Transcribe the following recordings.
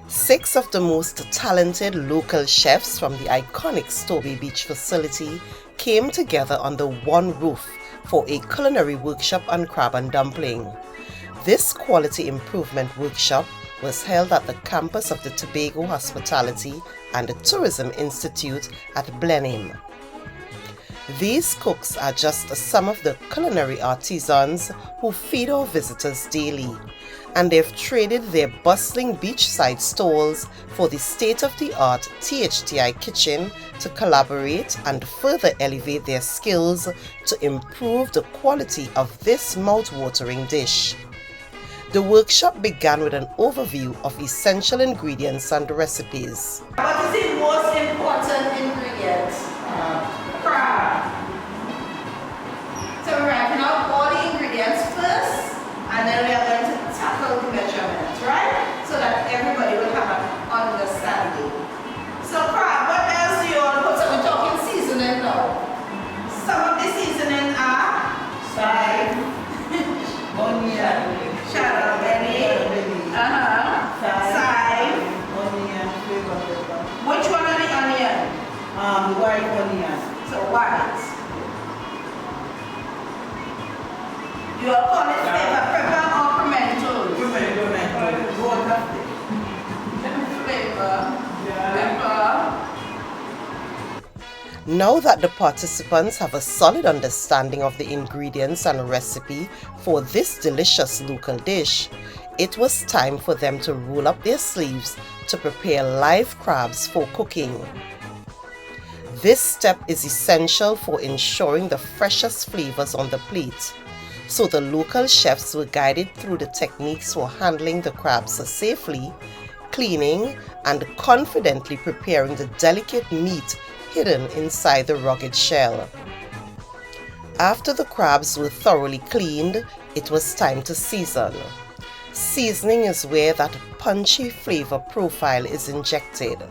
Six of the most talented local chefs from the iconic Stobie Beach facility came together under one roof for a culinary workshop on crab and dumpling. This quality improvement workshop was held at the campus of the Tobago Hospitality and Tourism Institute at Blenheim. These cooks are just some of the culinary artisans who feed our visitors daily, and they've traded their bustling beachside stalls for the state-of-the-art THTI kitchen to collaborate and further elevate their skills to improve the quality of this mouth-watering dish. The workshop began with an overview of essential ingredients and recipes. What is the most important ingredient? Crab. So we're writing out all the ingredients first, and then we are going to tackle the measurements, right? So that everybody will have an understanding. So crab, what else do you all put? So we're talking seasoning now. Some of the seasoning are thyme, onion, shallot belly, thyme, onion, flavor pepper. Which one are the onion? The white onion. So white. You are calling flavor pepper or pimento? Pimento. Both of them. Flavor pepper. Now that the participants have a solid understanding of the ingredients and recipe for this delicious local dish, it was time for them to roll up their sleeves to prepare live crabs for cooking. This step is essential for ensuring the freshest flavors on the plate, so the local chefs were guided through the techniques for handling the crabs safely, cleaning, and confidently preparing the delicate meat hidden inside the rugged shell. After the crabs were thoroughly cleaned, it was time to season. Seasoning is where that punchy flavor profile is injected.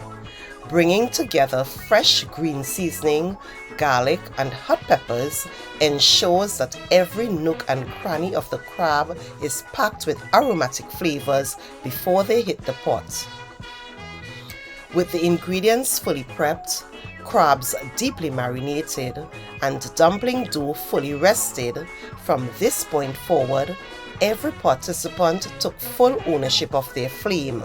Bringing together fresh green seasoning, garlic, and hot peppers ensures that every nook and cranny of the crab is packed with aromatic flavors before they hit the pot. With the ingredients fully prepped, crabs deeply marinated, and dumpling dough fully rested, from this point forward, every participant took full ownership of their flame,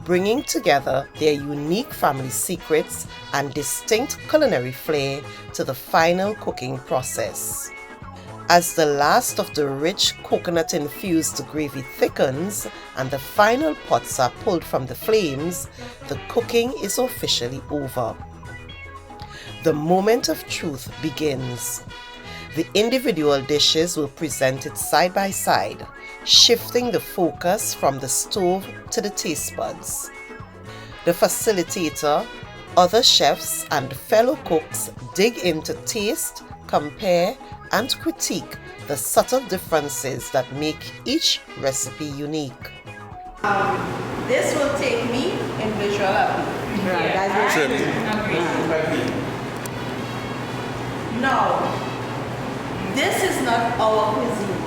bringing together their unique family secrets and distinct culinary flair to the final cooking process. As the last of the rich coconut-infused gravy thickens and the final pots are pulled from the flames, the cooking is officially over. The moment of truth begins. The individual dishes were presented side by side, shifting the focus from the stove to the taste buds. The facilitator, other chefs, and fellow cooks dig in to taste, compare, and critique the subtle differences that make each recipe unique. This will take me in visual Now, this is not our cuisine.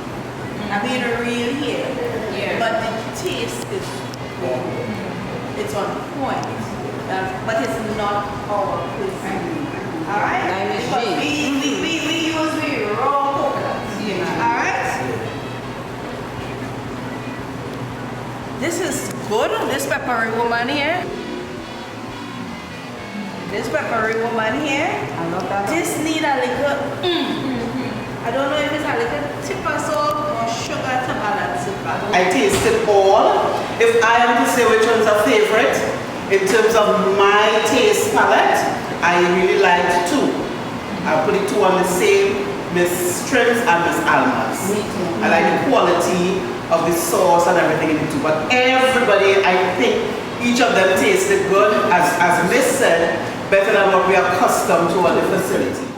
I mean, real here. Yeah. But the taste is it's on point. But it's not our cuisine. Alright? Because we use the raw coconuts. Yeah. Alright? This is good. This peppery woman here. This peppery woman here. I love that. This need a little I don't know if it's a little tip of salt or sugar to balance it back. I tasted all. If I am to say which one's a favorite, in terms of my taste palette, I really liked two. I'll put it two on the same, Miss Trims and Miss Alma's. Me too. I like the quality of the sauce and everything in it too. But everybody, I think, each of them tasted good, as Miss said, better than what we are accustomed to at the facility.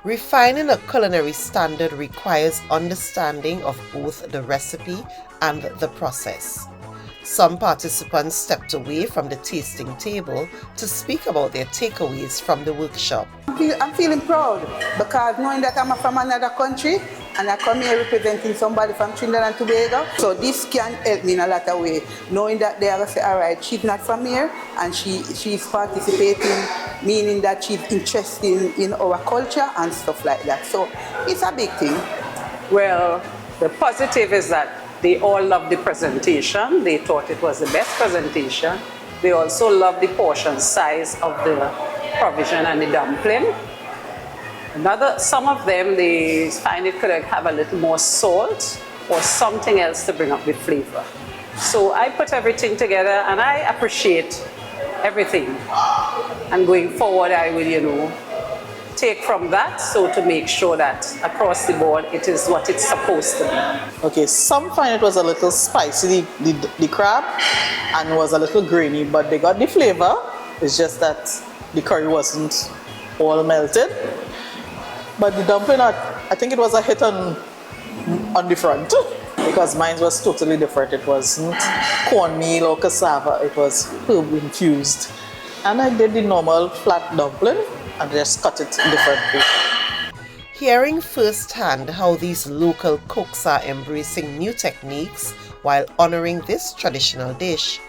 Refining a culinary standard requires understanding of both the recipe and the process. Some participants stepped away from the tasting table to speak about their takeaways from the workshop. I'm feeling proud because knowing that I'm from another country and I come here representing somebody from Trinidad and Tobago. So this can help me in a lot of ways. Knowing that they are going to say, all right, she's not from here and she's participating, meaning that she's interested in our culture and stuff like that. So it's a big thing. Well, the positive is that they all loved the presentation. They thought it was the best presentation. They also loved the portion size of the provision and the dumpling. Some of them, they find it could have a little more salt or something else to bring up the flavor. So I put everything together and I appreciate everything. And going forward, I will, take from that, so to make sure that across the board it is what it's supposed to be. Okay, some find it was a little spicy, the crab, and was a little grainy, but they got the flavor. It's just that the curry wasn't all melted. But the dumpling, I think it was a hit on the front, because mine was totally different. It wasn't cornmeal or cassava, it was herb infused. And I did the normal flat dumpling and just cut it differently. Hearing firsthand how these local cooks are embracing new techniques while honoring this traditional dish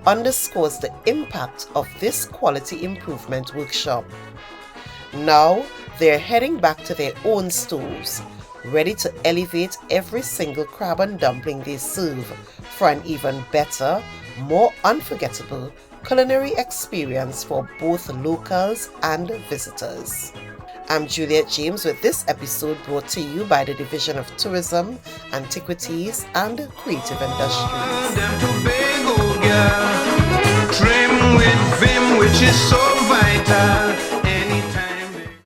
underscores the impact of this quality improvement workshop. Now they're heading back to their own stoves, ready to elevate every single crab and dumpling they serve for an even better, more unforgettable culinary experience for both locals and visitors. I'm Juliet James with this episode brought to you by the Division of Tourism, Antiquities and Creative Industries. Tobago girl, trim with vim, which is so vital.